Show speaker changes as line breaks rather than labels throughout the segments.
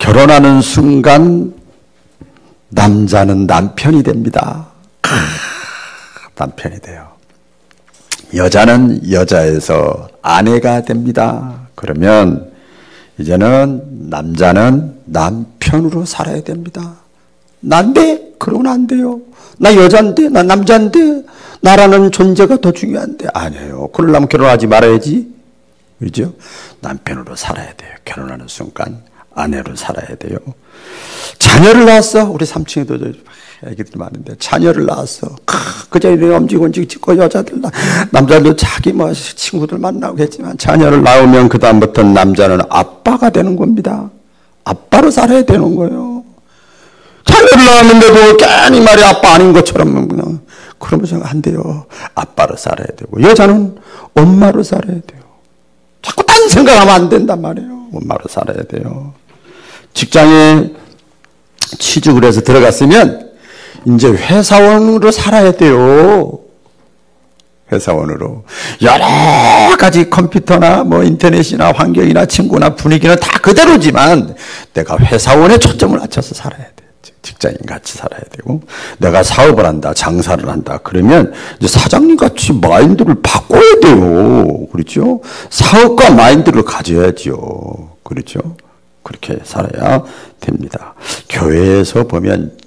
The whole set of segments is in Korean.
결혼하는 순간 남자는 남편이 됩니다. 남편이 돼요. 여자는 여자에서 아내가 됩니다. 그러면 이제는 남자는 남편으로 살아야 됩니다. 난데? 그러면 안 돼요. 나 여잔데? 나 남잔데? 나라는 존재가 더 중요한데? 아니에요. 그러려면 결혼하지 말아야지. 그죠? 남편으로 살아야 돼요. 결혼하는 순간 아내로 살아야 돼요. 자녀를 낳았어. 우리 3층에도 애기들이 많은데 자녀를 낳았어. 그저 이렇게 엄지곤지 찍고 여자들 남자들도 자기 뭐 친구들 만나고 했지만 자녀를 낳으면 그 다음부터 남자는 아빠가 되는 겁니다. 아빠로 살아야 되는 거예요. 자녀를 낳았는데도 괜히 말이 아빠 아닌 것처럼 그냥 그러면서 안 돼요. 아빠로 살아야 되고 여자는 엄마로 살아야 돼요. 자꾸 딴 생각하면 안 된단 말이에요. 엄마로 살아야 돼요. 직장에 취직을 해서 들어갔으면 이제 회사원으로 살아야 돼요. 회사원으로. 여러 가지 컴퓨터나 뭐 인터넷이나 환경이나 친구나 분위기는 다 그대로지만 내가 회사원에 초점을 맞춰서 살아야 돼. 직장인 같이 살아야 되고 내가 사업을 한다, 장사를 한다. 그러면 이제 사장님 같이 마인드를 바꿔야 돼요. 그렇죠? 사업가 마인드를 가져야죠. 그렇죠? 그렇게 살아야 됩니다. 교회에서 보면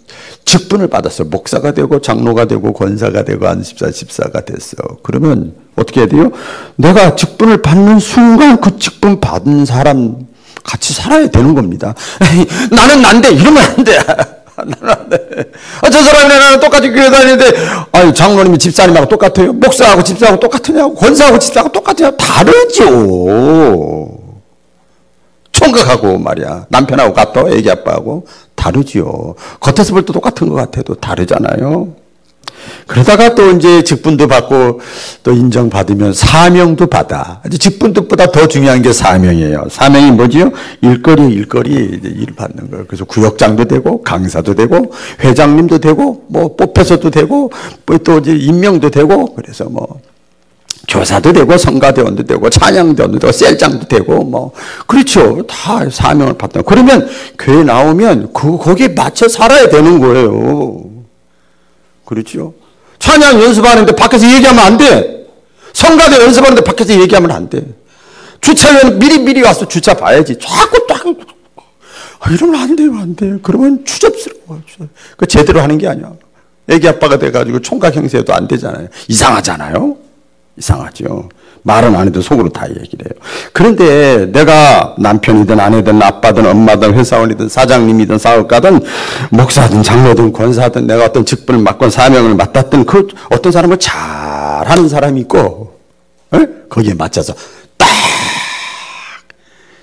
직분을 받았어요. 목사가 되고 장로가 되고 권사가 되고 안십사, 집사가 됐어. 그러면 어떻게 해야 돼요? 내가 직분을 받는 순간 그 직분 받은 사람 같이 살아야 되는 겁니다. 에이, 나는 난데 이러면 안 돼. 나는 안 돼. 저 사람이랑 나는 똑같이 교회 다니는데 아니 장로님이 집사님하고 똑같아요? 목사하고 집사하고 똑같으냐고? 권사하고 집사하고 똑같으냐고? 다르죠. 총각하고 말이야. 남편하고 같아? 애기 아빠하고? 다르지요. 겉에서 볼 때 똑같은 것 같아도 다르잖아요. 그러다가 또 이제 직분도 받고 또 인정받으면 사명도 받아. 직분보다 더 중요한 게 사명이에요. 사명이 뭐지요? 일거리 이제 일 받는 거예요. 그래서 구역장도 되고 강사도 되고 회장님도 되고 뭐 뽑혀서도 되고 또 이제 임명도 되고 그래서 뭐 교사도 되고 성가대원도 되고 찬양대원도 되고 셀장도 되고 뭐 그렇죠. 다 사명을 받다. 그러면 교회 나오면 거기에 맞춰 살아야 되는 거예요. 그렇죠. 찬양 연습하는데 밖에서 얘기하면 안 돼. 성가대 연습하는데 밖에서 얘기하면 안 돼. 주차는 미리 와서 주차 봐야지. 자꾸 이러면 안 돼요. 안 돼요. 그러면 추접스러워. 그 제대로 하는 게 아니야. 애기 아빠가 돼가지고 총각 형세도 안 되잖아요. 이상하잖아요. 이상하죠. 말은 안 해도 속으로 다 얘기를 해요. 그런데 내가 남편이든 아내든 아빠든 엄마든 회사원이든 사장님이든 사업가든 목사든 장로든 권사든 내가 어떤 직분을 맡건 사명을 맡았던 그 어떤 사람을 잘하는 사람이 있고 거기에 맞춰서 딱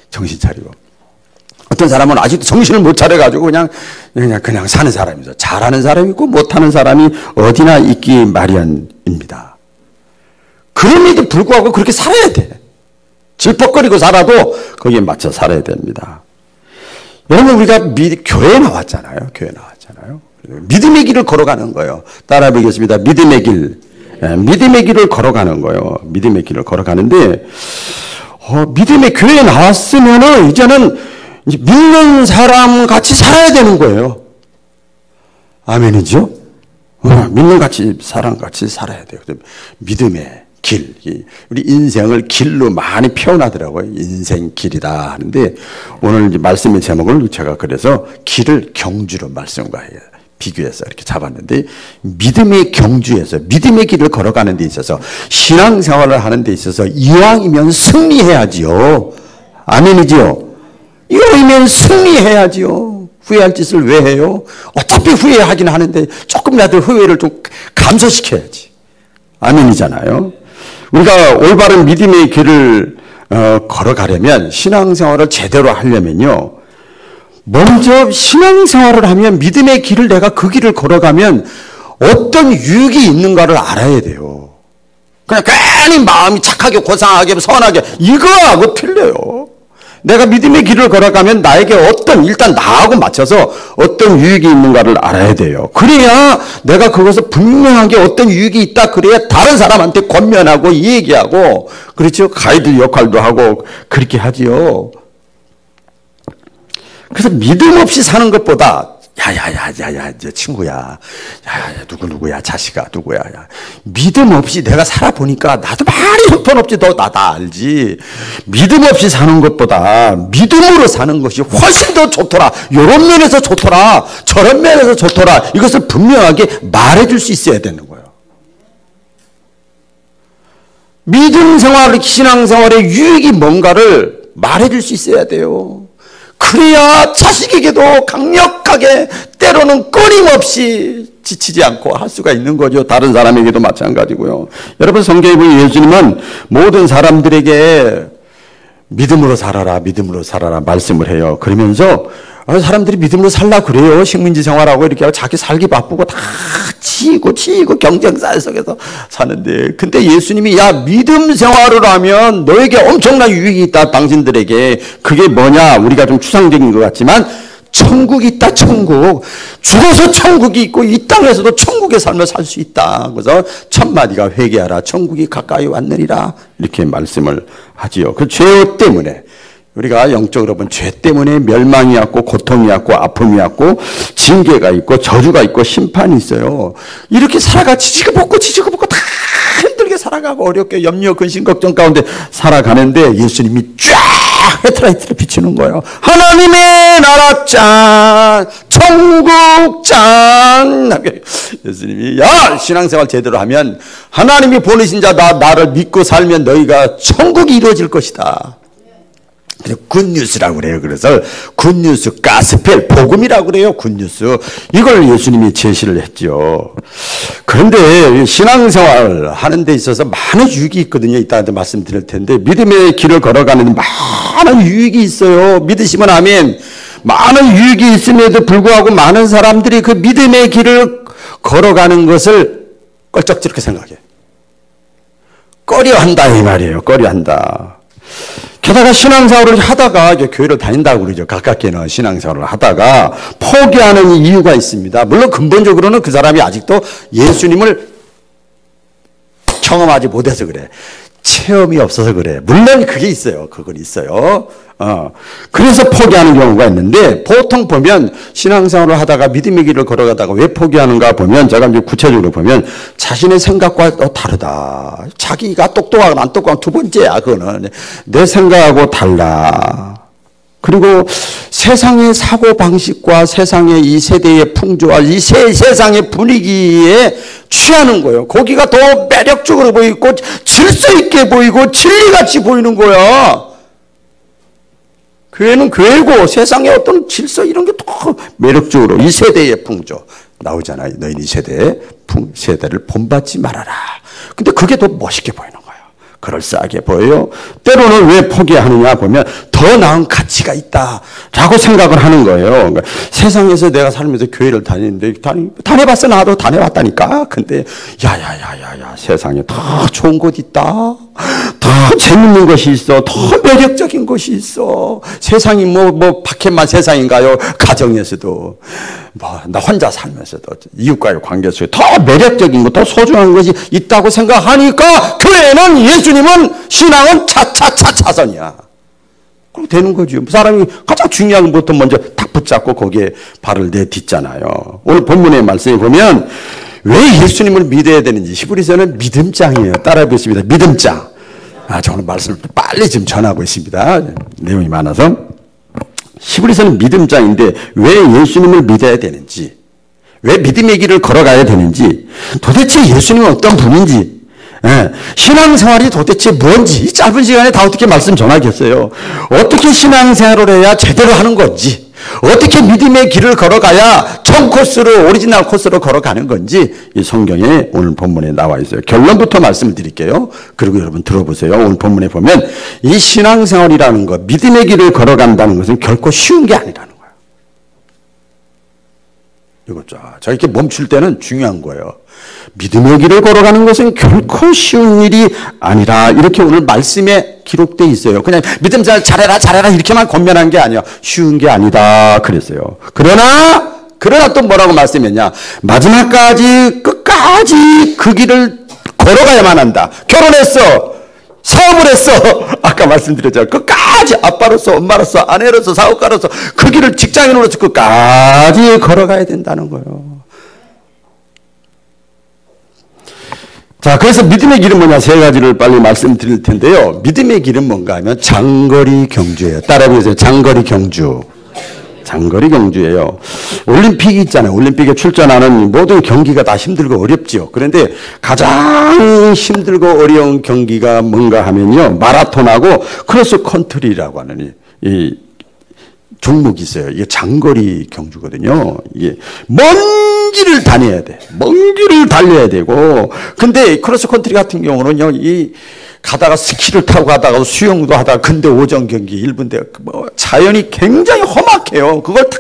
정신 차리고 어떤 사람은 아직도 정신을 못 차려가지고 그냥 사는 사람이죠. 잘하는 사람이 있고 못하는 사람이 어디나 있기 마련입니다. 그럼에도 불구하고 그렇게 살아야 돼. 질퍽거리고 살아도 거기에 맞춰 살아야 됩니다. 여러분 우리가 교회에 나왔잖아요. 교회에 나왔잖아요. 믿음의 길을 걸어가는 거예요. 따라 보겠습니다. 믿음의 길. 믿음의 길을 걸어가는 거예요. 믿음의 길을 걸어가는데 믿음의 교회에 나왔으면은 이제는 이제 믿는 사람 같이 살아야 되는 거예요. 아멘이죠? 믿는 사람 같이 살아야 돼요. 믿음의 길. 우리 인생을 길로 많이 표현하더라고요. 인생 길이다 하는데 오늘 이제 말씀의 제목을 제가 그래서 길을 경주로 말씀과 비교해서 이렇게 잡았는데 믿음의 경주에서 믿음의 길을 걸어가는 데 있어서 신앙생활을 하는 데 있어서 이왕이면 승리해야지요. 아멘이지요. 이왕이면 승리해야지요. 후회할 짓을 왜 해요? 어차피 후회하긴 하는데 조금이라도 후회를 좀 감소시켜야지. 아멘이잖아요. 우리가 올바른 믿음의 길을 걸어가려면 신앙생활을 제대로 하려면요. 먼저 신앙생활을 하면 믿음의 길을 내가 그 길을 걸어가면 어떤 유익이 있는가를 알아야 돼요. 그냥 괜히 마음이 착하게 고상하게 선하게 이거하고 틀려요. 내가 믿음의 길을 걸어가면 나에게 일단 나하고 맞춰서 어떤 유익이 있는가를 알아야 돼요. 그래야 내가 그것을 분명하게 어떤 유익이 있다 그래야 다른 사람한테 권면하고 얘기하고 그렇죠. 가이드 역할도 하고 그렇게 하지요. 그래서 믿음 없이 사는 것보다 야야야야야 친구야, 야야 누구야 자식아 누구야, 야. 믿음 없이 내가 살아보니까 나도 말이 형편없지 너 나다 알지. 믿음 없이 사는 것보다 믿음으로 사는 것이 훨씬 더 좋더라. 이런 면에서 좋더라, 저런 면에서 좋더라. 이것을 분명하게 말해줄 수 있어야 되는 거예요. 믿음 생활, 신앙생활의 유익이 뭔가를 말해줄 수 있어야 돼요. 그래야 자식에게도 강력하게 때로는 끊임없이 지치지 않고 할 수가 있는 거죠. 다른 사람에게도 마찬가지고요. 여러분 성경에 보면 예수님은 모든 사람들에게 믿음으로 살아라, 믿음으로 살아라 말씀을 해요. 그러면서 사람들이 믿음으로 살라 그래요. 식민지 생활하고 이렇게 하고 자기 살기 바쁘고 다 치이고 경쟁사회 속에서 사는데, 근데 예수님이 야 믿음 생활을 하면 너에게 엄청난 유익이 있다 당신들에게. 그게 뭐냐, 우리가 좀 추상적인 것 같지만 천국이 있다. 천국. 죽어서 천국이 있고 이 땅에서도 천국의 삶을 살 수 있다. 그래서 첫 마디가 회개하라, 천국이 가까이 왔느니라 이렇게 말씀을 하지요. 그 죄 때문에 우리가 영적으로 보면 죄 때문에 멸망이 왔고 고통이 왔고 아픔이 왔고 징계가 있고 저주가 있고 심판이 있어요. 이렇게 살아가 지지고볶고 다 힘들게 살아가고 어렵게 염려 근심 걱정 가운데 살아가는데 예수님이 쫙 헤드라이트를 비추는 거예요. 하나님의 나라 짠, 천국 짠. 예수님이 야 신앙생활 제대로 하면 하나님이 보내신 자다, 나를 믿고 살면 너희가 천국이 이루어질 것이다. 굿뉴스라고 그래요. 그래서 굿뉴스, 가스펠, 복음이라고 그래요. 굿뉴스. 이걸 예수님이 제시를 했죠. 그런데 신앙생활 하는 데 있어서 많은 유익이 있거든요. 이따가 말씀드릴 텐데, 믿음의 길을 걸어가는 데 많은 유익이 있어요. 믿으시면 아멘. 많은 유익이 있음에도 불구하고 많은 사람들이 그 믿음의 길을 걸어가는 것을 껄쩍지렇게 생각해요. 꺼려한다 이 말이에요. 꺼려한다. 게다가 신앙생활을 하다가 이제 교회를 다닌다고 그러죠. 가깝게는 신앙생활을 하다가 포기하는 이유가 있습니다. 물론 근본적으로는 그 사람이 아직도 예수님을 경험하지 못해서 그래. 체험이 없어서 그래. 물론 그게 있어요. 그건 있어요. 그래서 포기하는 경우가 있는데, 보통 보면 신앙생활을 하다가 믿음의 길을 걸어가다가 왜 포기하는가 보면, 제가 이제 구체적으로 보면 자신의 생각과 다르다. 자기가 똑똑하고 안 똑똑한 두 번째야. 그거는 내 생각하고 달라. 그리고 세상의 사고방식과 세상의 이 세대의 풍조와 이 세상의 분위기에 취하는 거예요. 거기가 더 매력적으로 보이고 질서 있게 보이고 진리같이 보이는 거야. 교회는 교회고 세상의 어떤 질서 이런 게 더 매력적으로, 이 세대의 풍조 나오잖아요. 너희는 이 세대를 본받지 말아라. 근데 그게 더 멋있게 보이는 거예요. 그럴싸하게 보여요. 때로는 왜 포기하느냐 보면 더 나은 가치가 있다라고 생각을 하는 거예요. 그러니까 세상에서 내가 살면서 교회를 다니는데 다녀봤어. 나도 다녀봤다니까. 근데 야야야야야, 세상에 더 좋은 곳 있다. 더 재밌는 것이 있어. 더 매력적인 것이 있어. 세상이 뭐 밖에만 세상인가요? 가정에서도 나 혼자 살면서도 이웃과의 관계 속에 더 매력적인 것, 더 소중한 것이 있다고 생각하니까 교회는, 예수님은, 신앙은 차선이야. 그럼 되는 거죠. 사람이 가장 중요한 것부터 먼저 딱 붙잡고 거기에 발을 내딛잖아요. 오늘 본문의 말씀에 보면 왜 예수님을 믿어야 되는지, 히브리서는 믿음장이에요. 따라해 보겠습니다. 믿음장. 저는 말씀을 빨리 지금 전하고 있습니다. 내용이 많아서. 히브리서는 믿음장인데 왜 예수님을 믿어야 되는지, 왜 믿음의 길을 걸어가야 되는지, 도대체 예수님은 어떤 분인지, 신앙생활이 도대체 뭔지, 이 짧은 시간에 다 어떻게 말씀 전하겠어요. 어떻게 신앙생활을 해야 제대로 하는 건지, 어떻게 믿음의 길을 걸어가야 전 코스로, 오리지널 코스로 걸어가는 건지 이 성경에 오늘 본문에 나와 있어요. 결론부터 말씀을 드릴게요. 그리고 여러분 들어보세요. 오늘 본문에 보면 이 신앙생활이라는 것, 믿음의 길을 걸어간다는 것은 결코 쉬운 게 아니라는 거예요. 이거 자, 이렇게 멈출 때는 중요한 거예요. 믿음의 길을 걸어가는 것은 결코 쉬운 일이 아니라, 이렇게 오늘 말씀에 기록되어 있어요. 그냥 믿음 잘해라 이렇게만 권면한 게 아니야. 쉬운 게 아니다 그랬어요. 그러나 또 뭐라고 말씀했냐, 마지막까지 끝까지 그 길을 걸어가야만 한다. 결혼했어. 사업을 했어. 아까 말씀드렸잖아요. 끝까지 아빠로서, 엄마로서, 아내로서, 사업가로서, 그 길을 직장인으로서 끝까지 걸어가야 된다는 거예요. 자, 그래서 믿음의 길은 뭐냐? 세 가지를 빨리 말씀드릴 텐데요. 믿음의 길은 뭔가 하면 장거리 경주예요. 따라해보세요. 장거리 경주. 장거리 경주예요. 올림픽이 있잖아요. 올림픽에 출전하는 모든 경기가 다 힘들고 어렵지요. 그런데 가장 힘들고 어려운 경기가 뭔가 하면요. 마라톤하고 크로스 컨트리라고 하는 이 종목이 있어요. 이게 장거리 경주거든요. 이게 먼 길을 다녀야 돼. 먼 길을 달려야 되고. 근데 크로스 컨트리 같은 경우는요. 이 가다가 스키를 타고 가다가 수영도 하다가 근대 오전 경기 1분대 뭐 자연이 굉장히 험악해요. 그걸 다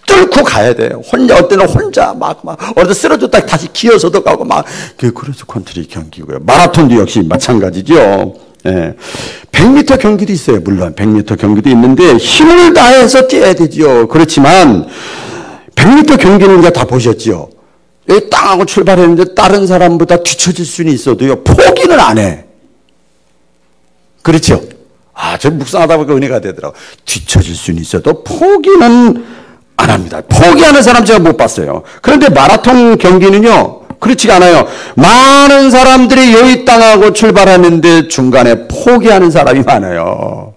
뚫고 가야 돼요. 혼자 어때는 혼자 막 어디서 쓰러졌다 다시 기어서도 가고 막 그게 크로스 컨트리 경기고요. 마라톤도 역시 마찬가지죠. 예. 100m 경기도 있어요. 물론 100m 경기도 있는데 힘을 다해서 뛰어야 되죠. 그렇지만 100m 경기는 우리가 다 보셨죠. 여기 땅하고 출발했는데 다른 사람보다 뒤처질 수는 있어도요. 포기는 안 해. 그렇죠? 아, 저 묵상하다 보니까 은혜가 되더라고. 뒤처질 수는 있어도 포기는 안 합니다. 포기하는 사람 제가 못 봤어요. 그런데 마라톤 경기는요. 그렇지가 않아요. 많은 사람들이 여기 땅하고 출발하는데 중간에 포기하는 사람이 많아요.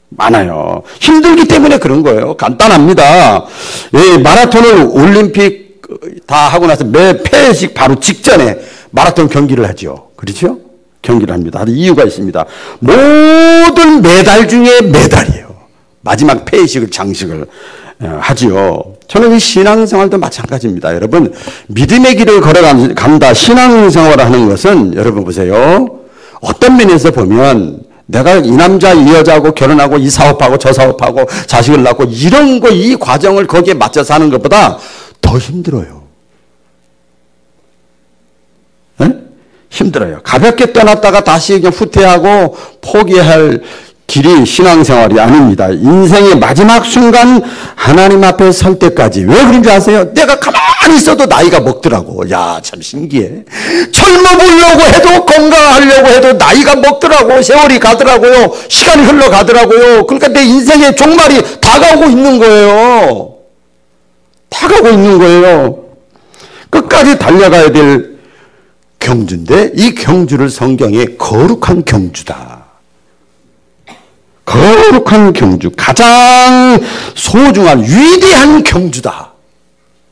많아요. 힘들기 때문에 그런 거예요. 간단합니다. 예, 마라톤을 올림픽 다 하고 나서 매 폐회식 바로 직전에 마라톤 경기를 하죠. 그렇죠? 경기를 합니다. 이유가 있습니다. 모든 메달 중에 메달이에요. 마지막 폐회식을 장식을 하지요. 저는 이 신앙생활도 마찬가지입니다. 여러분 믿음의 길을 걸어간다 신앙생활을 하는 것은 여러분 보세요. 어떤 면에서 보면 내가 이 남자 이 여자하고 결혼하고 이 사업하고 저 사업하고 자식을 낳고 이런 거 이 과정을 거기에 맞춰 사는 것보다 더 힘들어요. 네? 힘들어요. 가볍게 떠났다가 다시 그냥 후퇴하고 포기할 길이 신앙생활이 아닙니다. 인생의 마지막 순간 하나님 앞에 설 때까지. 왜 그런지 아세요? 내가 가만히 있어도 나이가 먹더라고. 야, 참 신기해. 젊어 보려고 해도 건강하려고 해도 나이가 먹더라고. 세월이 가더라고요. 시간이 흘러가더라고요. 그러니까 내 인생의 종말이 다가오고 있는 거예요. 다가오고 있는 거예요. 끝까지 달려가야 될 경주인데 이 경주를 성경에 거룩한 경주다. 거룩한 경주, 가장 소중한 위대한 경주다.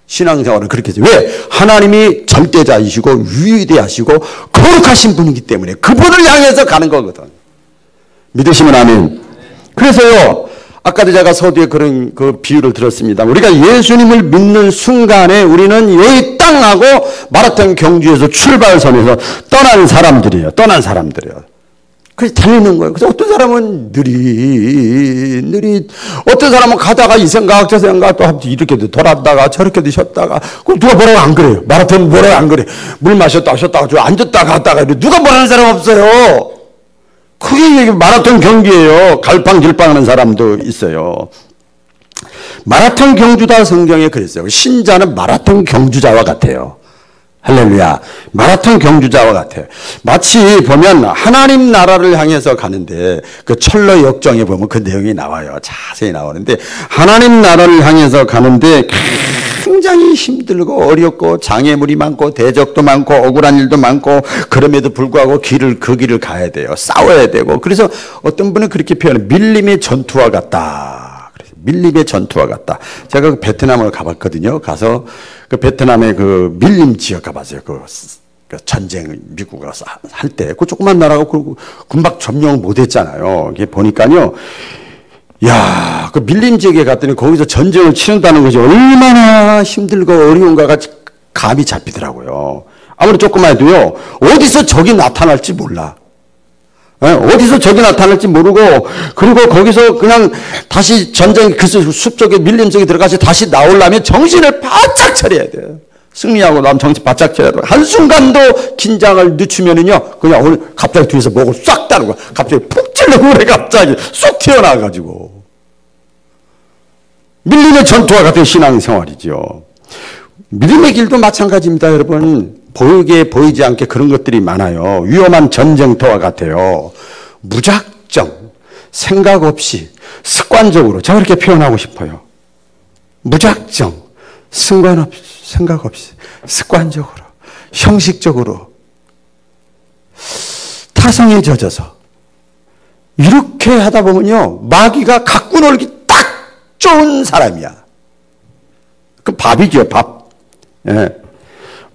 신앙생활은 그렇게 해서 왜? 하나님이 절대자이시고 위대하시고 거룩하신 분이기 때문에 그분을 향해서 가는 거거든. 믿으시면 아멘. 그래서요, 아까도 제가 서두에 그런 그 비유를 들었습니다. 우리가 예수님을 믿는 순간에 우리는 이 땅하고 마라톤 경주에서 출발선에서 떠난 사람들이에요. 그래서 달리는 거예요. 그래서 어떤 사람은 느릿, 어떤 사람은 가다가 이 생각, 저 생각, 또 이렇게도 돌았다가 저렇게도 쉬었다가, 그럼 누가 뭐라고 안 그래요? 마라톤 뭐라고 안 그래? 물 마셨다가 쉬었다가, 저 앉았다가 갔다가, 누가 뭐라는 사람 없어요? 그게 마라톤 경기예요. 갈팡질팡 하는 사람도 있어요. 마라톤 경주다 성경에 그랬어요. 신자는 마라톤 경주자와 같아요. 할렐루야. 마라톤 경주자와 같아요. 마치 보면 하나님 나라를 향해서 가는데 그 철로 역정에 보면 그 내용이 나와요. 자세히 나오는데 하나님 나라를 향해서 가는데 굉장히 힘들고 어렵고 장애물이 많고 대적도 많고 억울한 일도 많고 그럼에도 불구하고 그 길을 가야 돼요. 싸워야 되고. 그래서 어떤 분은 그렇게 표현해요. 밀림의 전투와 같다. 밀림의 전투와 같다. 제가 그 베트남을 가봤거든요. 가서 그 베트남의 그 밀림 지역 가봤어요. 그 전쟁 미국 가서 할 때 그 조그만 나라가 그 금방 점령을 못했잖아요. 이게 보니까요. 야, 그 밀림 지역에 갔더니 거기서 전쟁을 치른다는 것이 얼마나 힘들고 어려운가가 감이 잡히더라고요. 아무리 조금만 해도요. 어디서 적이 나타날지 몰라. 어디서 적이 나타날지 모르고 그리고 거기서 그냥 다시 전쟁 그 숲 속에 밀림 속에 들어가서 다시 나오려면 정신을 바짝 차려야 돼요. 승리하고 나면 정신 바짝 차려야 돼요. 한순간도 긴장을 늦추면은요 그냥 오늘 갑자기 뒤에서 목을 싹 따르고 갑자기 푹 찔러고 그래 갑자기 쏙 튀어나와가지고 밀림의 전투와 같은 신앙생활이죠. 믿음의 길도 마찬가지입니다, 여러분. 보이지 않게 그런 것들이 많아요. 위험한 전쟁터와 같아요. 무작정, 생각 없이, 습관적으로, 제가 그렇게 표현하고 싶어요. 무작정, 생각 없이, 습관적으로, 형식적으로, 타성에 젖어서, 이렇게 하다 보면요, 마귀가 갖고 놀기 딱 좋은 사람이야. 그 밥이죠, 밥. 예.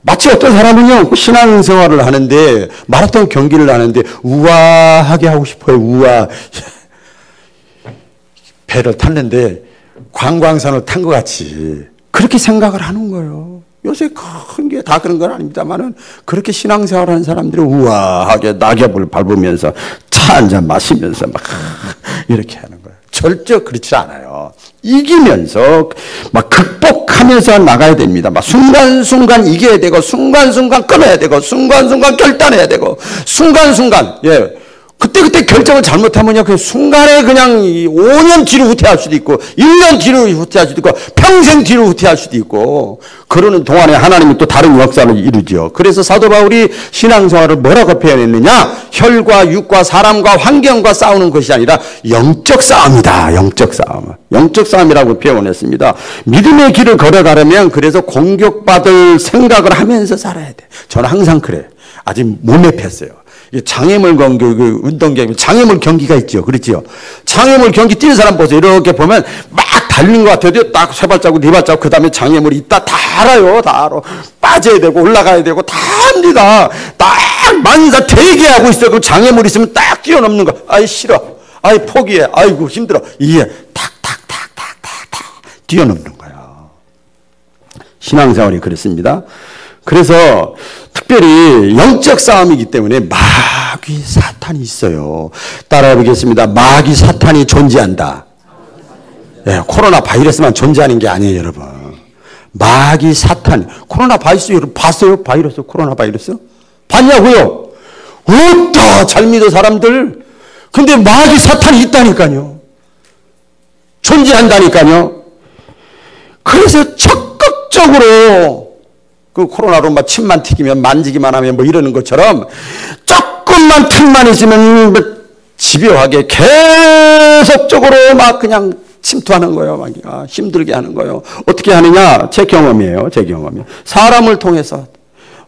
마치 어떤 사람은요, 신앙생활을 하는데, 마라톤 경기를 하는데, 우아하게 하고 싶어요, 우아. 배를 탔는데, 관광선을 탄 것 같이, 그렇게 생각을 하는 거예요. 요새 큰 게 다 그런 건 아닙니다만은, 그렇게 신앙생활 하는 사람들이 우아하게 낙엽을 밟으면서, 차 한잔 마시면서 막, 이렇게 하는 거예요. 절대 그렇지 않아요. 이기면서 막 극복하면서 나가야 됩니다. 막 순간순간 이겨야 되고 순간순간 끊어야 되고 순간순간 결단해야 되고 순간순간 그때 결정을 잘못하면요 그 순간에 그냥 5년 뒤로 후퇴할 수도 있고 1년 뒤로 후퇴할 수도 있고 평생 뒤로 후퇴할 수도 있고 그러는 동안에 하나님이 또 다른 역사를 이루죠. 그래서 사도 바울이 신앙생활을 뭐라고 표현했느냐? 혈과 육과 사람과 환경과 싸우는 것이 아니라 영적 싸움이다. 영적 싸움. 영적 싸움이라고 표현했습니다. 믿음의 길을 걸어가려면 그래서 공격받을 생각을 하면서 살아야 돼. 저는 항상 그래. 아직 몸에 폈어요. 장애물 경기, 운동 경기, 장애물 경기가 있죠. 그렇죠. 장애물 경기 뛰는 사람 보세요. 이렇게 보면 막 달리는 것 같아요. 딱 세 발자국, 네 발자국, 그 다음에 장애물이 있다. 다 알아요. 다 알아. 빠져야 되고, 올라가야 되고, 다 합니다. 딱 만사 대기하고 있어요. 그 장애물 있으면 딱 뛰어넘는 거. 아이, 싫어. 아이, 포기해. 아이고, 힘들어. 이게 탁 뛰어넘는 거야. 신앙생활이 그렇습니다. 그래서 특별히 영적 싸움이기 때문에 마귀 사탄이 있어요. 따라해 보겠습니다. 마귀 사탄이 존재한다. 네, 코로나 바이러스만 존재하는 게 아니에요, 여러분. 마귀 사탄. 코로나 바이러스 여러분 봤어요? 바이러스, 코로나 바이러스? 봤냐고요? 없다. 잘 믿어 사람들. 근데 마귀 사탄이 있다니까요. 존재한다니까요. 그래서 적극적으로 그 코로나로 막 침만 튀기면 만지기만 하면 뭐 이러는 것처럼 조금만 틈만 있으면 집요하게 계속적으로 막 그냥 침투하는 거예요. 막 힘들게 하는 거예요. 어떻게 하느냐? 제 경험이에요. 제 경험이. 사람을 통해서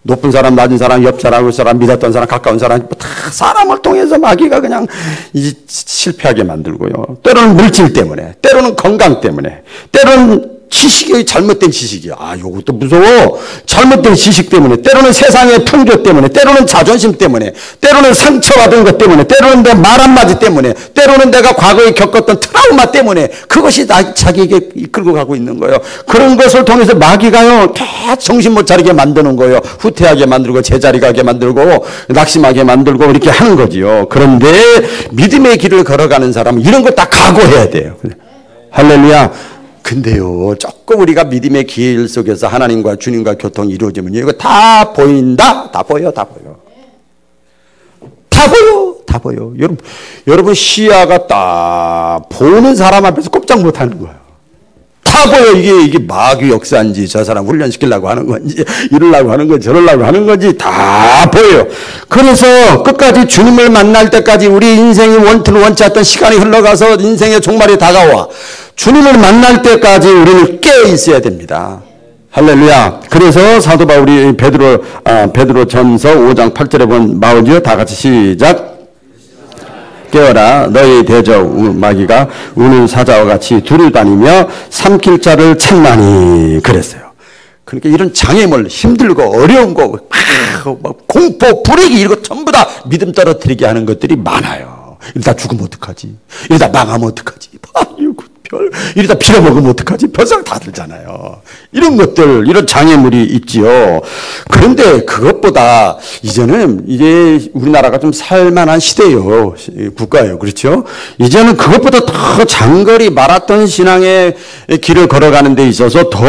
높은 사람, 낮은 사람, 옆 사람, 윗 사람, 믿었던 사람, 가까운 사람 다 사람을 통해서 마귀가 그냥 이제 실패하게 만들고요. 때로는 물질 때문에, 때로는 건강 때문에, 때로는 지식이 잘못된 지식이야. 아, 요것도 무서워. 잘못된 지식 때문에, 때로는 세상의 풍조 때문에, 때로는 자존심 때문에, 때로는 상처받은 것 때문에, 때로는 내 말 한마디 때문에, 때로는 내가 과거에 겪었던 트라우마 때문에 그것이 자기에게 이끌고 가고 있는 거예요. 그런 것을 통해서 마귀가요, 계속 정신 못 차리게 만드는 거예요. 후퇴하게 만들고, 제자리 가게 만들고, 낙심하게 만들고, 이렇게 하는 거지요. 그런데 믿음의 길을 걸어가는 사람은 이런 거 다 각오해야 돼요. 할렐루야. 근데요, 조금 우리가 믿음의 길 속에서 하나님과 주님과 교통이 이루어지면요, 이거 다 보인다? 다 보여, 다 보여. 다 보여, 다 보여. 여러분 시야가 딱 보는 사람 앞에서 꼼짝 못 하는 거예요. 다 보여. 이게 마귀 역사인지, 저 사람 훈련시키려고 하는 건지, 이러려고 하는 건지, 저러려고 하는 건지 다 보여요. 그래서 끝까지 주님을 만날 때까지 우리 인생이 원치 않던 시간이 흘러가서 인생의 종말이 다가와. 주님을 만날 때까지 우리는 깨어 있어야 됩니다. 할렐루야. 그래서 사도 바울이 베드로 전서 5장 8절에 본 마오지요. 다 같이 시작. 깨어라. 너희 대적 마귀가 우는 사자와 같이 두루다니며 삼킬 자를 찾나니. 그랬어요. 그러니까 이런 장애물, 힘들고 어려운 거, 막 공포, 불이기 이런 거 전부 다 믿음 떨어뜨리게 하는 것들이 많아요. 이러다 죽으면 어떡하지? 이러다 망하면 어떡하지? 이러다 빌어먹으면 어떡하지? 별상 다 들잖아요. 이런 것들, 이런 장애물이 있지요. 그런데 그것보다 이제는 이제 우리나라가 좀 살만한 시대예요. 국가예요. 그렇죠? 이제는 그것보다 더 장거리 마라톤 신앙의 길을 걸어가는 데 있어서 더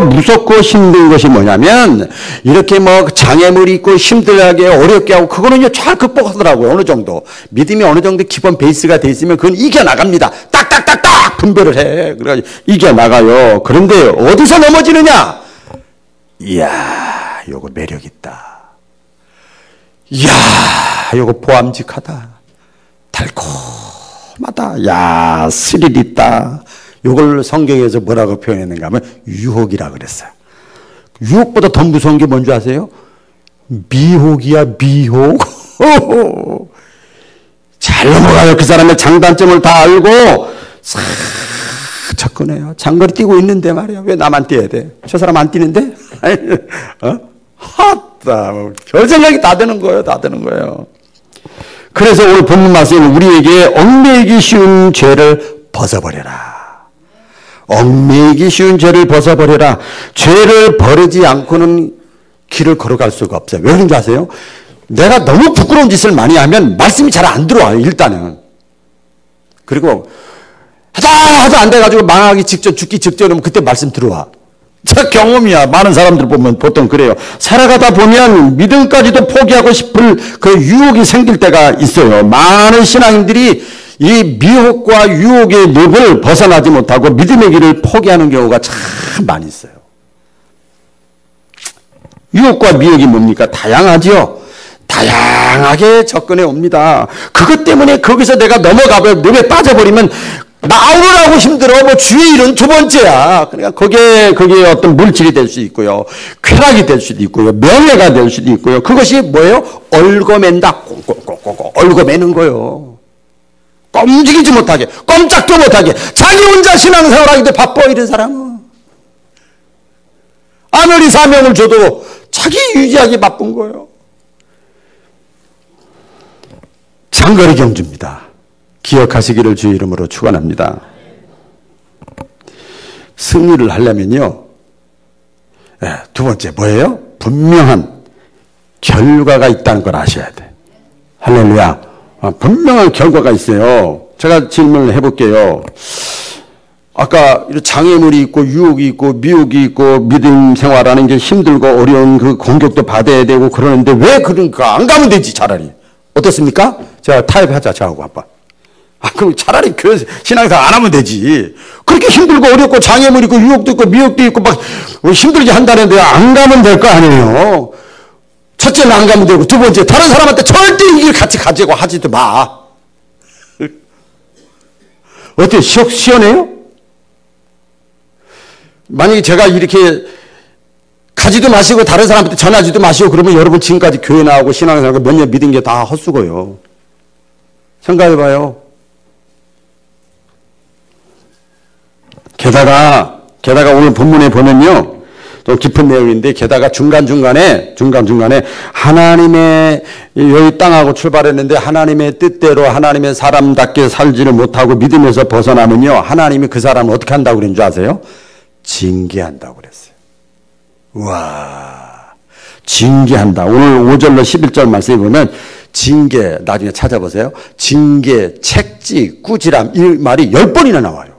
무섭고 힘든 것이 뭐냐면 이렇게 뭐 장애물이 있고 힘들게 어렵게 하고 그거는요 잘 극복하더라고요. 어느 정도. 믿음이 어느 정도 기본 베이스가 돼 있으면 그건 이겨나갑니다. 딱딱딱딱 분별을 해. 그래가지고 이겨나가요. 그런데 어디서 넘어지느냐? 이야, 요거 매력있다. 이야, 요거 보암직하다. 달콤하다. 야, 스릴 있다. 요걸 성경에서 뭐라고 표현했는가 하면 유혹이라 그랬어요. 유혹보다 더 무서운 게 뭔지 아세요? 미혹이야, 미혹. 잘 넘어가요. 그 사람의 장단점을 다 알고 싹 접근해요. 장거리 뛰고 있는데 말이야. 왜 나만 뛰어야 돼? 저 사람 안 뛰는데? 핫다. 별 생각이 다 드는 거예요. 다 드는 거예요. 그래서 오늘 본문 말씀은 우리에게 얽매이기 쉬운 죄를 벗어버려라. 얽매이기 쉬운 죄를 벗어버려라. 죄를 버리지 않고는 길을 걸어갈 수가 없어요. 왜 그런지 아세요? 내가 너무 부끄러운 짓을 많이 하면 말씀이 잘 안 들어와요. 일단은. 그리고 하자 안 돼가지고 망하기 직전, 죽기 직전이면 그때 말씀 들어와. 저 경험이야. 많은 사람들 보면 보통 그래요. 살아가다 보면 믿음까지도 포기하고 싶을 그 유혹이 생길 때가 있어요. 많은 신앙인들이 이 미혹과 유혹의 늪을 벗어나지 못하고 믿음의 길을 포기하는 경우가 참 많이 있어요. 유혹과 미혹이 뭡니까? 다양하지요. 다양하게 접근해 옵니다. 그것 때문에 거기서 내가 넘어가면 늪에 빠져버리면 나오느라고 힘들어. 뭐 주의 일은 두 번째야. 그러니까 거기에 어떤 물질이 될 수 있고요. 쾌락이 될 수도 있고요. 명예가 될 수도 있고요. 그것이 뭐예요? 얽어맨다. 꽁꽁꽁꽁 얽어매는 거예요. 움직이지 못하게, 꼼짝도 못하게, 자기 혼자 신앙생활하기도 바빠, 이런 사람은. 아무리 사명을 줘도 자기 유지하기 바쁜 거예요. 장거리 경주입니다. 기억하시기를 주의 이름으로 축원합니다. 승리를 하려면요, 두 번째 뭐예요? 분명한 결과가 있다는 걸 아셔야 돼. 할렐루야. 분명한 결과가 있어요. 제가 질문을 해볼게요. 아까 장애물이 있고 유혹이 있고 미혹이 있고 믿음 생활하는 게 힘들고 어려운 그 공격도 받아야 되고 그러는데 왜 그런가? 안 가면 되지 차라리. 어떻습니까? 제가 타협하자 저하고 아빠. 그럼 차라리 교회 신앙생활 안 하면 되지. 그렇게 힘들고 어렵고 장애물 있고 유혹도 있고 미혹도 있고 막 힘들게 한다는데 안 가면 될 거 아니에요. 첫째는 안 가면 되고 두 번째 다른 사람한테 절대 이 길 같이 가지고 하지도 마. 어때요? 시원해요? 만약에 제가 이렇게 가지도 마시고 다른 사람한테 전하지도 마시고 그러면 여러분 지금까지 교회 나오고 신앙생활 몇 년 믿은 게 다 헛수고요. 생각해봐요. 게다가 오늘 본문에 보면요. 또 깊은 내용인데 게다가 중간중간에 하나님의 여기 땅하고 출발했는데 하나님의 뜻대로 하나님의 사람답게 살지를 못하고 믿음에서 벗어나면요. 하나님이 그 사람을 어떻게 한다고 그랬는 줄 아세요? 징계한다고 그랬어요. 와, 징계한다. 오늘 5절로 11절 말씀에 보면 징계, 나중에 찾아보세요. 징계, 책지, 꾸지람 이 말이 10번이나 나와요.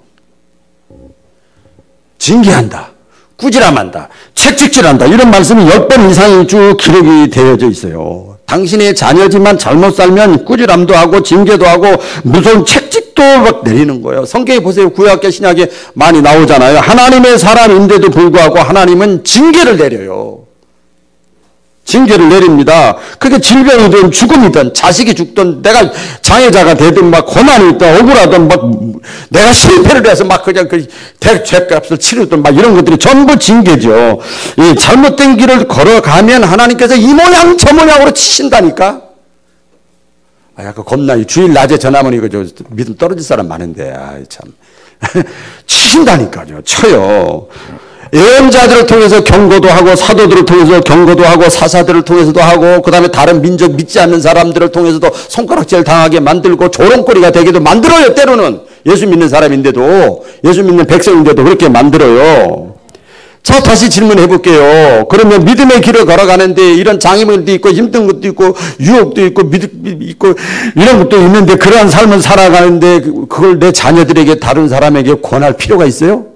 징계한다. 꾸지람한다. 책찍질한다. 이런 말씀이 10번 이상이 쭉 기록이 되어져 있어요. 당신의 자녀지만 잘못 살면 꾸지람도 하고 징계도 하고 무서운 책찍도 막 내리는 거예요. 성경에 보세요. 구약계 신약에 많이 나오잖아요. 하나님의 사람인데도 불구하고 하나님은 징계를 내려요. 징계를 내립니다. 그게 질병이든 죽음이든 자식이 죽든 내가 장애자가 되든 막 고난이 있든 억울하든 막 내가 실패를 해서 막 그냥 그 죄값을 치르든 막 이런 것들이 전부 징계죠. 이 잘못된 길을 걸어가면 하나님께서 이 모양 저 모양으로 치신다니까. 약간 겁나 주일 낮에 전하면 이거 저 믿음 떨어질 사람 많은데 참 치신다니까요. 쳐요. 예언자들을 통해서 경고도 하고 사도들을 통해서 경고도 하고 사사들을 통해서도 하고 그 다음에 다른 민족 믿지 않는 사람들을 통해서도 손가락질 당하게 만들고 조롱거리가 되게도 만들어요. 때로는 예수 믿는 사람인데도 예수 믿는 백성인데도 그렇게 만들어요. 자, 다시 질문해 볼게요. 그러면 믿음의 길을 걸어가는데 이런 장애물도 있고 힘든 것도 있고 유혹도 있고 있고 이런 것도 있는데 그러한 삶을 살아가는데 그걸 내 자녀들에게 다른 사람에게 권할 필요가 있어요?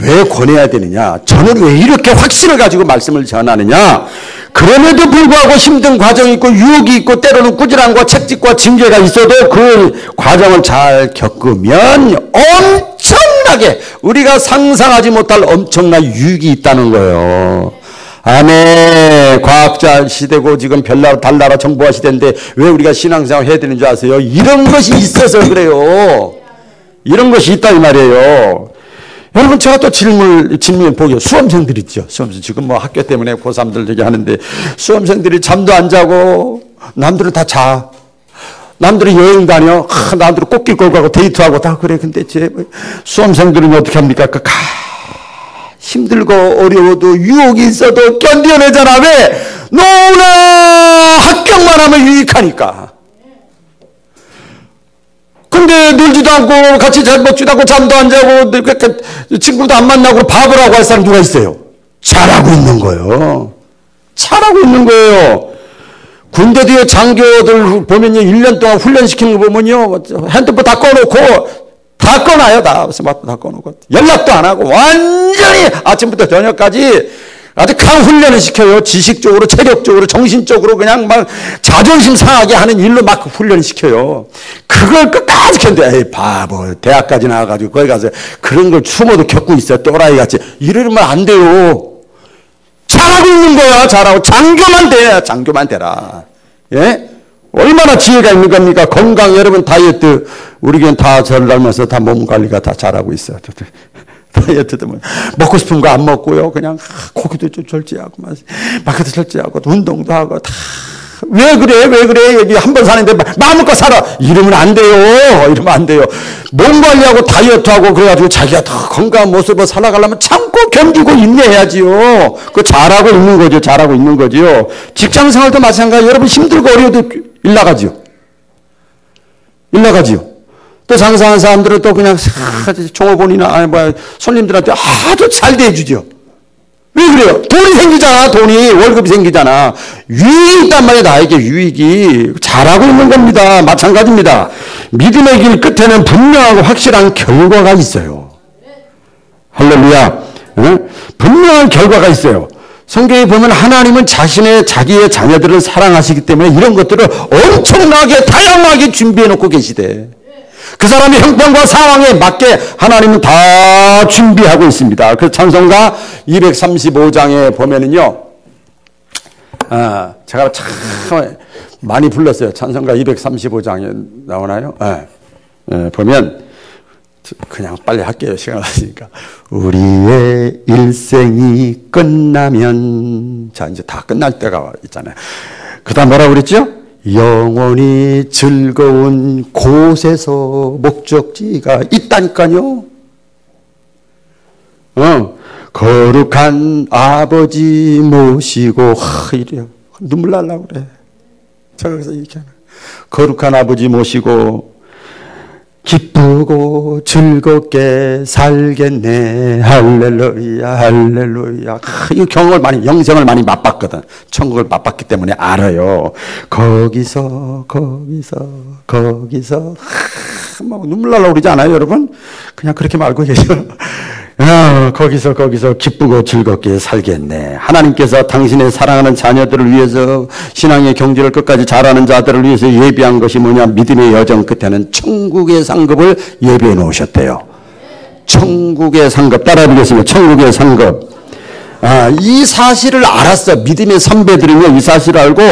왜 권해야 되느냐? 저는 왜 이렇게 확신을 가지고 말씀을 전하느냐? 그럼에도 불구하고 힘든 과정이 있고 유혹이 있고 때로는 꾸지람과 책찍과 징계가 있어도 그 과정을 잘 겪으면 엄청난 엄청나게 우리가 상상하지 못할 엄청난 유익이 있다는 거예요. 아멘. 과학자 시대고 지금 별나라 달나라 정보화 시대인데 왜 우리가 신앙생활 해야 되는 줄 아세요? 이런 것이 있어서 그래요. 이런 것이 있다 이 말이에요. 여러분 제가 또 질문 보게요. 수험생들 있죠. 수험생 지금 뭐 학교 때문에 고3들 저기 하는데 수험생들이 잠도 안 자고 남들은 다 자. 남들은 여행 다녀. 남들은 꽃길 걸고 가고 데이트하고 다 그래. 근데 제 수험생들은 어떻게 합니까? 힘들고 어려워도 유혹이 있어도 견뎌내잖아. 왜? 너무나 합격만 하면 유익하니까. 근데 놀지도 않고 같이 잘 먹지도 않고 잠도 안 자고 친구도 안 만나고 바보라고 할 사람 누가 있어요? 잘하고 있는 거예요. 잘하고 있는 거예요. 군대 뒤에 장교들 보면요, 1년 동안 훈련시키는 거 보면요, 핸드폰 다 꺼놓고, 다 꺼놔요, 다. 스마트폰 다 꺼놓고. 연락도 안 하고, 완전히 아침부터 저녁까지 아주 강훈련을 시켜요. 지식적으로, 체력적으로, 정신적으로 그냥 막 자존심 상하게 하는 일로 막 훈련을 시켜요. 그걸 끝까지 견뎌. 에이, 바보. 대학까지 나와가지고 거기 가서 그런 걸 숨어도 겪고 있어요. 또라이 같이. 이러면 안 돼요. 잘하고 있는 거야, 잘하고. 장교만 돼, 장교만 되라. 예? 얼마나 지혜가 있는 겁니까? 건강, 여러분 다이어트, 우리 교회는 다 저를 닮아서 다 몸 관리가 다 잘하고 있어요. 다이어트도 뭐, 먹고 싶은 거 안 먹고요. 그냥, 고기도 좀 절제하고, 마크도 절제하고, 운동도 하고, 다. 왜 그래? 왜 그래? 여기 한 번 사는데 마음껏 살아. 이러면 안 돼요. 이러면 안 돼요. 몸 관리하고 다이어트하고 그래가지고 자기가 더 건강한 모습으로 살아가려면 참고 견디고 인내해야지요. 그거 잘하고 있는 거죠. 잘하고 있는 거죠. 직장 생활도 마찬가지. 여러분 힘들고 어려워도 일 나가지요. 일 나가지요. 또 장사하는 사람들은 또 그냥 종업원이나 손님들한테 아주 잘 대해주죠. 왜 그래요? 돈이 생기잖아. 돈이 월급이 생기잖아. 유익이 있단 말이야. 나에게 유익이. 잘하고 있는 겁니다. 마찬가지입니다. 믿음의 길 끝에는 분명하고 확실한 결과가 있어요. 할렐루야. 응? 분명한 결과가 있어요. 성경에 보면 하나님은 자기의 자녀들을 사랑하시기 때문에 이런 것들을 엄청나게 다양하게 준비해 놓고 계시대. 그 사람의 형편과 상황에 맞게 하나님은 다 준비하고 있습니다. 그 찬송가 235장에 보면은요, 제가 참 많이 불렀어요. 찬송가 235장에 나오나요? 보면, 그냥 빨리 할게요. 시간 없으니까. 우리의 일생이 끝나면, 자, 이제 다 끝날 때가 있잖아요. 그 다음 뭐라고 그랬죠? 영원히 즐거운 곳에서 목적지가 있다니까요. 거룩한 아버지 모시고, 이래요. 눈물 날라고 그래. 제가 그래서 얘기하는. 거룩한 아버지 모시고, 기쁘고 즐겁게 살겠네. 할렐루야, 할렐루야. 이 경험을 영생을 많이 맛봤거든. 천국을 맛봤기 때문에 알아요. 거기서, 막 눈물 날라고 그러지 않아요, 여러분? 그냥 그렇게 알고 계셔. 거기서 기쁘고 즐겁게 살겠네. 하나님께서 당신의 사랑하는 자녀들을 위해서 신앙의 경지를 끝까지 잘하는 자들을 위해서 예비한 것이 뭐냐? 믿음의 여정 끝에는 천국의 상급을 예비해 놓으셨대요. 천국의 상급. 따라 부르겠습니다. 천국의 상급. 이 사실을 알았어. 믿음의 선배들은요, 이 사실을 알고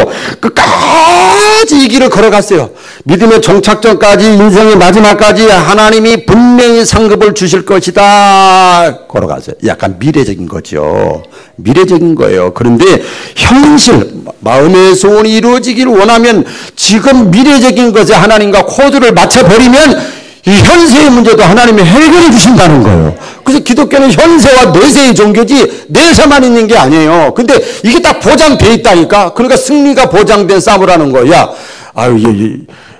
끝까지 이 길을 걸어갔어요. 믿음의 종착점까지, 인생의 마지막까지 하나님이 분명히 상급을 주실 것이다. 걸어갔어요. 약간 미래적인 거죠. 미래적인 거예요. 그런데 현실, 마음의 소원이 이루어지기를 원하면 지금 미래적인 것에 하나님과 코드를 맞춰버리면 이 현세의 문제도 하나님이 해결해 주신다는 거예요. 그래서 기독교는 현세와 내세의 종교지 내세만 있는 게 아니에요. 근데 이게 딱 보장돼 있다니까. 그러니까 승리가 보장된 싸움을 하는 거야.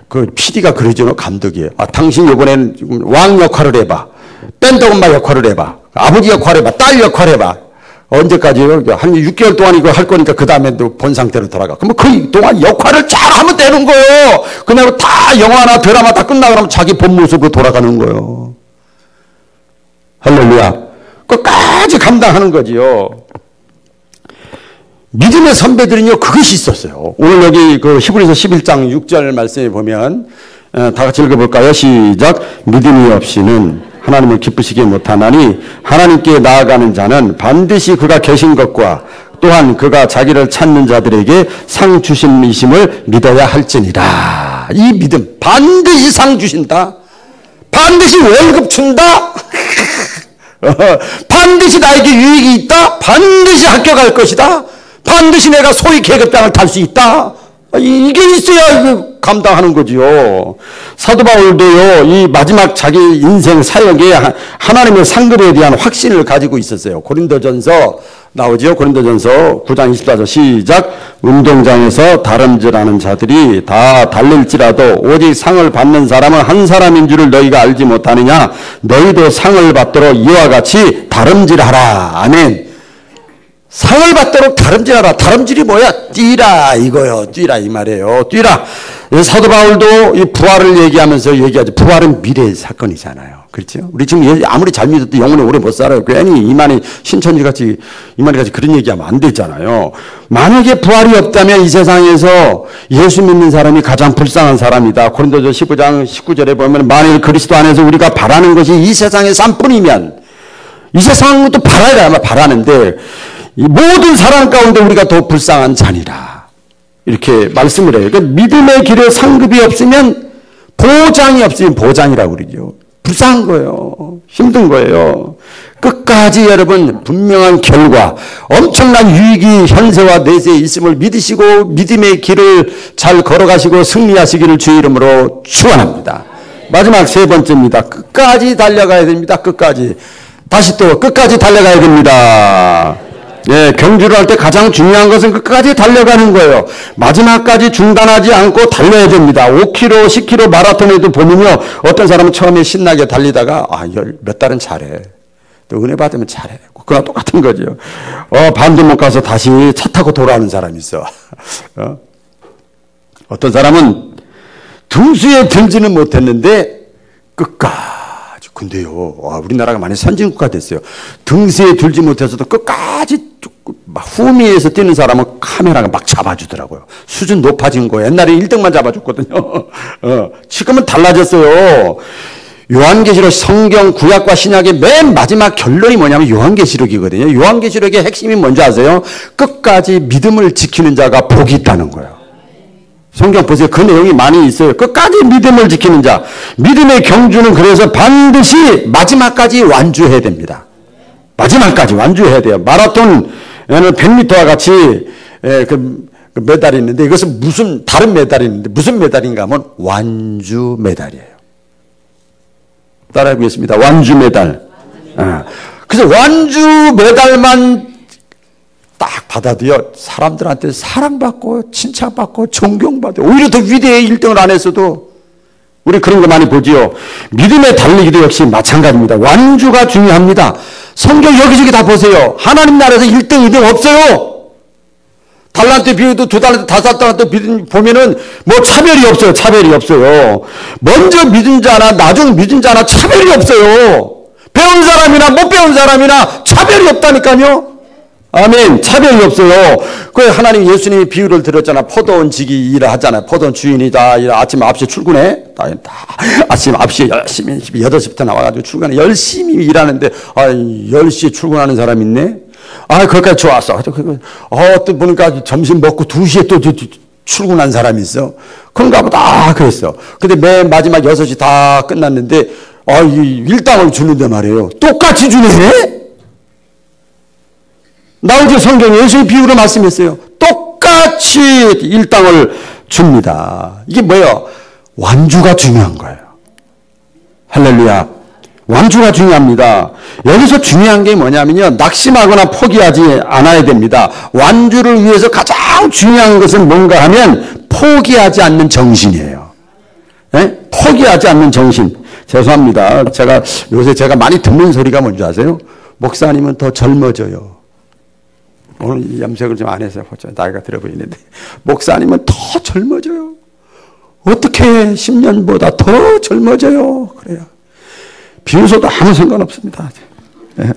그 PD가 그러죠. 감독이에요. 당신 이번에는 왕 역할을 해봐. 밴드 엄마 역할을 해봐. 아버지 역할을 해봐. 딸 역할을 해봐. 언제까지요? 한 6개월 동안 이거 할 거니까 그 다음에도 본 상태로 돌아가. 그러면 그 동안 역할을 잘 하면 되는 거예요. 그냥 다 영화나 드라마 다 끝나고 나면 자기 본 모습으로 돌아가는 거예요. 할렐루야. 끝까지 감당하는 거지요. 믿음의 선배들은요, 그것이 있었어요. 오늘 여기 그 히브리서 11장 6절 말씀에 보면, 다 같이 읽어볼까요? 시작. 믿음이 없이는
하나님을 기쁘시게 못하나니 하나님께 나아가는 자는 반드시 그가 계신 것과 또한 그가 자기를 찾는 자들에게 상 주심이심을 믿어야 할지니라. 이 믿음, 반드시 상 주신다. 반드시 월급 준다. 반드시 나에게 유익이 있다. 반드시 합격할 것이다. 반드시 내가 소위 계급장을 탈 수 있다. 이게 있어야 감당하는 거지요. 사도 바울도요, 이 마지막 자기 인생 사역에 하나님의 상급에 대한 확신을 가지고 있었어요. 고린도전서 나오죠. 고린도전서 9장 24절 시작. 운동장에서 다름질하는 자들이 다 달릴지라도 오직 상을 받는 사람은 한 사람인 줄을 너희가 알지 못하느냐. 너희도 상을 받도록 이와 같이 다름질하라. 아멘. 상을 받도록 다름질하라. 다름질이 뭐야? 뛰라 이거요. 뛰라 이 말이에요. 뛰라. 사도 바울도 이 부활을 얘기하면서 얘기하죠. 부활은 미래의 사건이잖아요. 그렇죠? 우리 지금 아무리 잘 믿어도 영원히 오래 못 살아요. 괜히 이만희 신천지같이 이만희같이 그런 얘기하면 안 되잖아요. 만약에 부활이 없다면 이 세상에서 예수 믿는 사람이 가장 불쌍한 사람이다. 고린도전 15장 19절에 보면 만일 그리스도 안에서 우리가 바라는 것이 이 세상의 삶뿐이면 이 세상도 바라야 아마 바라는데 이 모든 사람 가운데 우리가 더 불쌍한 자니라. 이렇게 말씀을 해요. 그러니까 믿음의 길에 상급이 없으면 보장이 없으면 보장이라고 그러죠. 불쌍한 거예요. 힘든 거예요. 끝까지 여러분 분명한 결과, 엄청난 유익이 현세와 내세에 있음을 믿으시고 믿음의 길을 잘 걸어가시고 승리하시기를 주의 이름으로 축원합니다. 마지막 세 번째입니다. 끝까지 달려가야 됩니다. 끝까지. 다시 또 끝까지 달려가야 됩니다. 예, 경주를 할 때 가장 중요한 것은 끝까지 달려가는 거예요. 마지막까지 중단하지 않고 달려야 됩니다. 5km, 10km 마라톤에도 보면요. 어떤 사람은 처음에 신나게 달리다가 몇 달은 잘해. 또 은혜 받으면 잘해. 그거랑 똑같은 거죠. 반도 못 가서 다시 차 타고 돌아오는 사람이 있어. 어떤 사람은 등수에 들지는 못했는데 끝까지. 근데요, 우리나라가 많이 선진국가 됐어요. 등수에 들지 못해서도 끝까지 막 후미에서 뛰는 사람은 카메라가 막 잡아주더라고요. 수준 높아진 거예요. 옛날에 1등만 잡아줬거든요. 지금은 달라졌어요. 요한계시록 성경 구약과 신약의 맨 마지막 결론이 뭐냐면 요한계시록이거든요. 요한계시록의 핵심이 뭔지 아세요? 끝까지 믿음을 지키는 자가 복이 있다는 거예요. 성경 보세요. 그 내용이 많이 있어요. 끝까지 믿음을 지키는 자. 믿음의 경주는 그래서 반드시 마지막까지 완주해야 됩니다. 마지막까지 완주해야 돼요. 마라톤에는 100m와 같이 그 메달이 있는데 이것은 무슨 다른 메달이 있는데 무슨 메달인가 하면 완주 메달이에요. 따라해 보겠습니다. 완주 메달. 그래서 완주 메달만 딱 받아도요, 사람들한테 사랑받고, 칭찬받고, 존경받고, 오히려 더 위대해 1등을 안 했어도, 우리 그런 거 많이 보지요. 믿음의 달리기도 역시 마찬가지입니다. 완주가 중요합니다. 성경 여기저기 다 보세요. 하나님 나라에서 1등, 2등 없어요. 달란트 비유도 2달란트, 5달란트 보면은 뭐 차별이 없어요. 차별이 없어요. 먼저 믿은 자나 나중 믿은 자나 차별이 없어요. 배운 사람이나 못 배운 사람이나 차별이 없다니까요. 아멘. 차별이 없어요. 그 하나님 예수님이 비유를 들었잖아. 포도원 지기 일을 하잖아요. 포도원 주인이다. 아침 9시에 출근해. 아침 9시에 열심히 8시부터 나와가지고 출근해. 열심히 일하는데 10시에 출근하는 사람이 있네. 거기까지 좋았어. 또 보니까 점심 먹고 2시에 또 출근한 사람이 있어. 그런가 보다. 그랬어. 근데 맨 마지막 6시 다 끝났는데 일당을 주는데 말이에요. 똑같이 주네. 나오지 성경에 예수의 비유로 말씀했어요. 똑같이 일당을 줍니다. 이게 뭐예요? 완주가 중요한 거예요. 할렐루야. 완주가 중요합니다. 여기서 중요한 게 뭐냐면요. 낙심하거나 포기하지 않아야 됩니다. 완주를 위해서 가장 중요한 것은 뭔가 하면 포기하지 않는 정신이에요. 네? 포기하지 않는 정신. 죄송합니다. 요새 제가 많이 듣는 소리가 뭔지 아세요? 목사님은 더 젊어져요. 오늘 염색을 좀 안 해서 나이가 들어 보이는데 목사님은 더 젊어져요. 어떻게 10년보다 더 젊어져요. 그래요. 비웃어도 아무 상관없습니다. 네.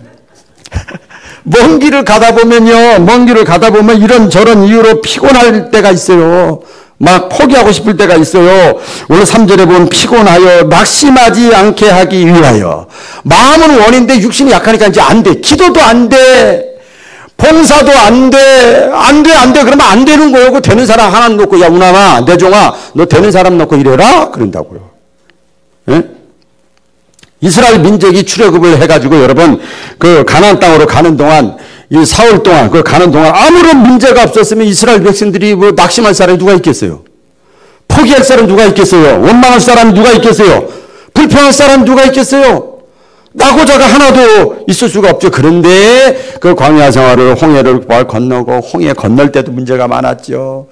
먼 길을 가다 보면 이런저런 이유로 피곤할 때가 있어요. 막 포기하고 싶을 때가 있어요. 오늘 3절에 보면 피곤하여 낙심하지 않게 하기 위하여. 마음은 원인데 육신이 약하니까 이제 안 돼. 기도도 안 돼. 봉사도 안 돼. 안 돼. 그러면 안 되는 거예요. 그 되는 사람 하나 놓고, 야, 우나마, 내 종아, 너 되는 사람 놓고 이래라? 그런다고요. 예? 이스라엘 민족이 출애굽을 해가지고 여러분, 그 가나안 땅으로 가는 동안, 이 사흘 동안, 그 가는 동안 아무런 문제가 없었으면 이스라엘 백성들이 뭐 낙심할 사람이 누가 있겠어요? 포기할 사람 누가 있겠어요? 원망할 사람이 누가 있겠어요? 불평할 사람 누가 있겠어요? 낙오자가 하나도 있을 수가 없죠. 그런데 그 광야 생활을 홍해를 건너고 홍해 건널 때도 문제가 많았죠.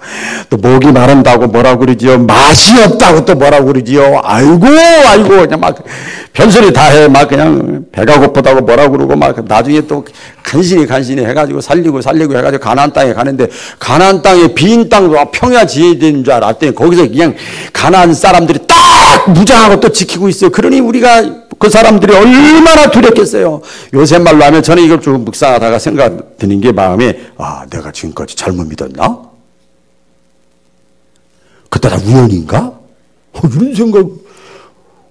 또 목이 마른다고 뭐라고 그러지요. 맛이 없다고 또 뭐라고 그러지요. 아이고 그냥 막 별소리 다 해. 막 그냥 배가 고프다고 뭐라고 그러고 막 나중에 또 간신히 해가지고 살리고 해가지고 가나안 땅에 가는데 가나안 땅에 빈 땅도 평야 지혜된 줄 알았더니 거기서 그냥 가나안 사람들이 딱 무장하고 또 지키고 있어요. 그러니 우리가 그 사람들이 얼마나 두렵겠어요. 요새 말로 하면 저는 이걸 좀 묵상하다가 생각 드는 게 마음에, 아, 내가 지금까지 잘못 믿었나? 그때 다 우연인가? 이런 생각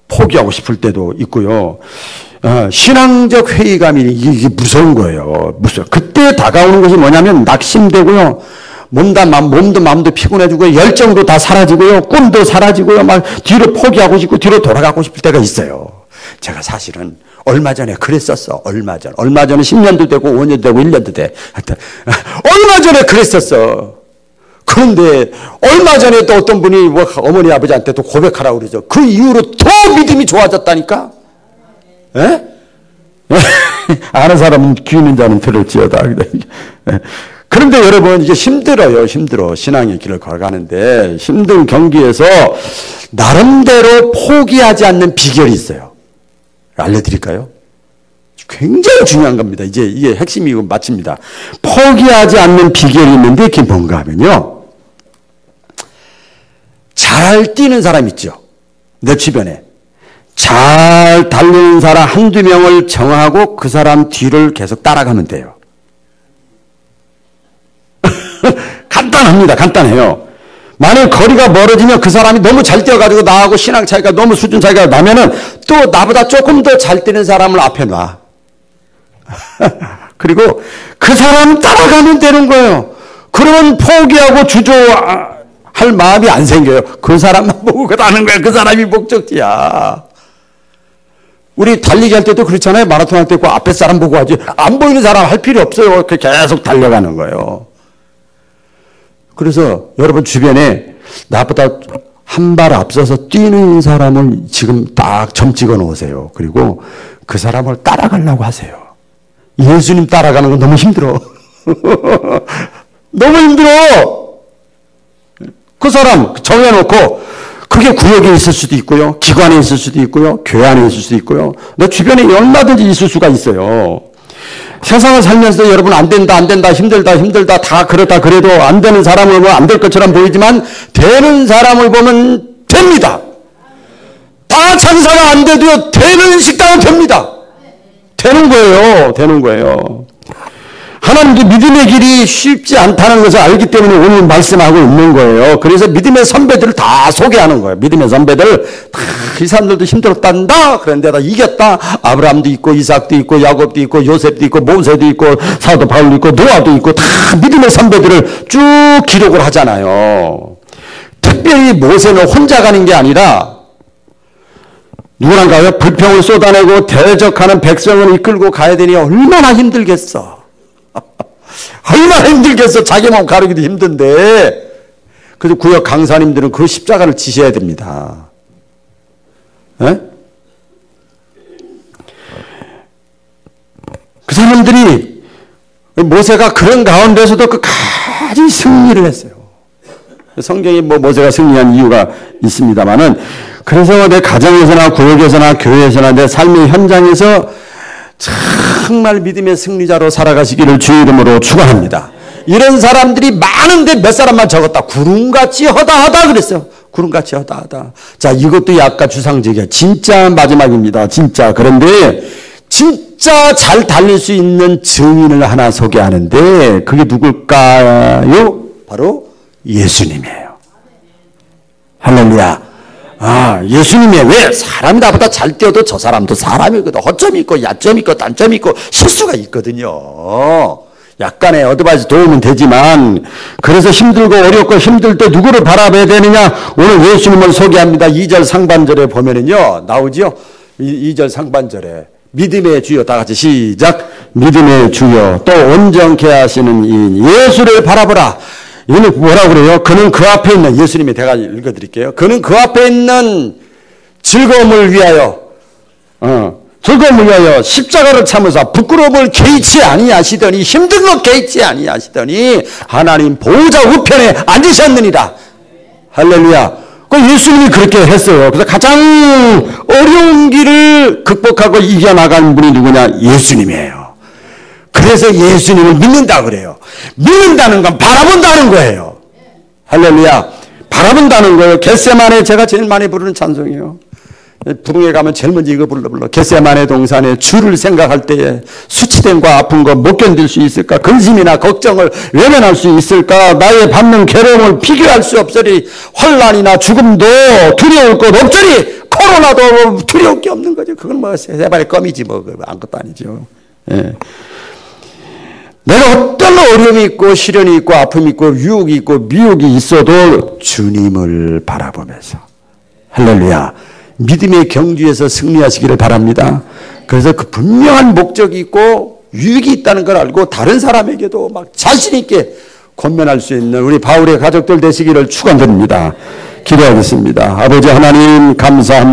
포기하고 싶을 때도 있고요. 신앙적 회의감이 이게 무서운 거예요. 무서워. 그때 다가오는 것이 뭐냐면 낙심되고요. 몸도 마음도 피곤해지고 열정도 다 사라지고요. 꿈도 사라지고요. 막 뒤로 포기하고 싶고 뒤로 돌아가고 싶을 때가 있어요. 제가 사실은 얼마 전에 그랬었어. 얼마 전에 10년도 되고 5년도 되고 1년도 돼. 하여튼 얼마 전에 그랬었어. 그런데 얼마 전에 또 어떤 분이 뭐 어머니 아버지한테 또 고백하라고 그러죠. 그 이후로 더 믿음이 좋아졌다니까. 에? 아는 사람은 귀 있는 자는 들을지어다. 그런데 여러분 이게 힘들어요. 신앙의 길을 걸어가는데 힘든 경기에서 나름대로 포기하지 않는 비결이 있어요. 알려드릴까요? 굉장히 중요한 겁니다. 이제 이게 핵심이고 마칩니다. 포기하지 않는 비결이 있는데 그게 뭔가 하면요. 잘 뛰는 사람 있죠. 내 주변에. 잘 달리는 사람 한두 명을 정하고 그 사람 뒤를 계속 따라가면 돼요. 간단합니다. 간단해요. 만약 거리가 멀어지면 그 사람이 너무 잘 뛰어가지고 나하고 신앙 차이가 너무 수준 차이가 나면은 또 나보다 조금 더 잘 뛰는 사람을 앞에 놔. 그리고 그 사람 따라가면 되는 거예요. 그러면 포기하고 주저할 마음이 안 생겨요. 그 사람만 보고 가는 거야. 그 사람이 목적지야. 우리 달리기 할 때도 그렇잖아요. 마라톤 할 때 그 앞에 사람 보고 하지. 안 보이는 사람 할 필요 없어요. 계속 달려가는 거예요. 그래서 여러분 주변에 나보다 한 발 앞서서 뛰는 사람을 지금 딱 점 찍어 놓으세요. 그리고 그 사람을 따라가려고 하세요. 예수님 따라가는 건 너무 힘들어. 너무 힘들어. 그 사람 정해놓고 그게 구역에 있을 수도 있고요. 기관에 있을 수도 있고요. 교회 안에 있을 수도 있고요. 내 주변에 얼마든지 있을 수가 있어요. 세상을 살면서 여러분 안 된다 힘들다 다 그렇다 그래도 안 되는 사람을 보면 안 될 것처럼 보이지만 되는 사람을 보면 됩니다. 다 장사가 안 돼도요 되는 식당은 됩니다. 되는 거예요. 하나님도 믿음의 길이 쉽지 않다는 것을 알기 때문에 오늘 말씀하고 있는 거예요. 그래서 믿음의 선배들을 다 소개하는 거예요. 믿음의 선배들 다 이 사람들도 힘들었단다. 그런데 다 이겼다. 아브라함도 있고 이삭도 있고 야곱도 있고 요셉도 있고 모세도 있고 사도 바울도 있고 노아도 있고 다 믿음의 선배들을 쭉 기록을 하잖아요. 특별히 모세는 혼자 가는 게 아니라 누구랑가요? 불평을 쏟아내고 대적하는 백성을 이끌고 가야 되니 얼마나 힘들겠어. 얼마나 힘들겠어. 자기 몸 가르기도 힘든데. 그래서 구역 강사님들은 그 십자가를 지셔야 됩니다. 에? 그 사람들이 모세가 그런 가운데서도 끝까지 승리를 했어요. 성경에 뭐 모세가 승리한 이유가 있습니다만은 그래서 내 가정에서나 구역에서나 교회에서나 내 삶의 현장에서 정말 믿음의 승리자로 살아가시기를 주 이름으로 축원합니다. 이런 사람들이 많은데 몇 사람만 적었다. 구름같이 허다하다 그랬어요. 구름같이 허다하다. 자, 이것도 약간 주상적이야. 진짜 마지막입니다. 진짜. 그런데 진짜 잘 달릴 수 있는 증인을 하나 소개하는데 그게 누굴까요? 바로 예수님이에요. 할렐루야. 예수님이 왜 사람이 나보다 잘 뛰어도 저 사람도 사람이거든. 허점이 있고 야점이 있고 단점이 있고 실수가 있거든요. 약간의 어드바이스 도움은 되지만 그래서 힘들고 어렵고 힘들 때 누구를 바라봐야 되느냐? 오늘 예수님을 소개합니다. 2절 상반절에 보면은요 나오죠. 2절 상반절에 믿음의 주여 다 같이 시작. 믿음의 주여 또 온전케 하시는 이 예수를 바라보라. 이는 뭐라고 그래요? 그는 그 앞에 있는 예수님이 제가 읽어드릴게요. 그는 그 앞에 있는 즐거움을 위하여 십자가를 참으사 부끄러움을 개의치 아니하시더니 힘든 것 개의치 아니하시더니 하나님 보호자 우편에 앉으셨느니라. 할렐루야. 예수님이 그렇게 했어요. 그래서 가장 어려운 길을 극복하고 이겨나간 분이 누구냐? 예수님이에요. 그래서 예수님을 믿는다 그래요. 믿는다는 건 바라본다는 거예요. 할렐루야. 바라본다는 거예요. 겟세마네 제가 제일 많이 부르는 찬송이에요. 부흥회 가면 제일 먼저 이거 불러. 겟세마네 동산에 주를 생각할 때에 수치됨과 아픈 거 못 견딜 수 있을까? 근심이나 걱정을 외면할 수 있을까? 나의 받는 괴로움을 비교할 수 없으리. 환난이나 죽음도 두려울 것 없으리. 코로나도 두려울 게 없는 거죠. 그건 뭐 세 발의 껌이지 뭐 아무것도 아니죠. 예. 내가 어떤 어려움이 있고 시련이 있고 아픔이 있고 유혹이 있고 미혹이 있어도 주님을 바라보면서 할렐루야 믿음의 경주에서 승리하시기를 바랍니다. 그래서 그 분명한 목적이 있고 유익이 있다는 걸 알고 다른 사람에게도 막 자신 있게 권면할 수 있는 우리 바울의 가족들 되시기를 축원드립니다. 기도하겠습니다. 아버지 하나님 감사합니다.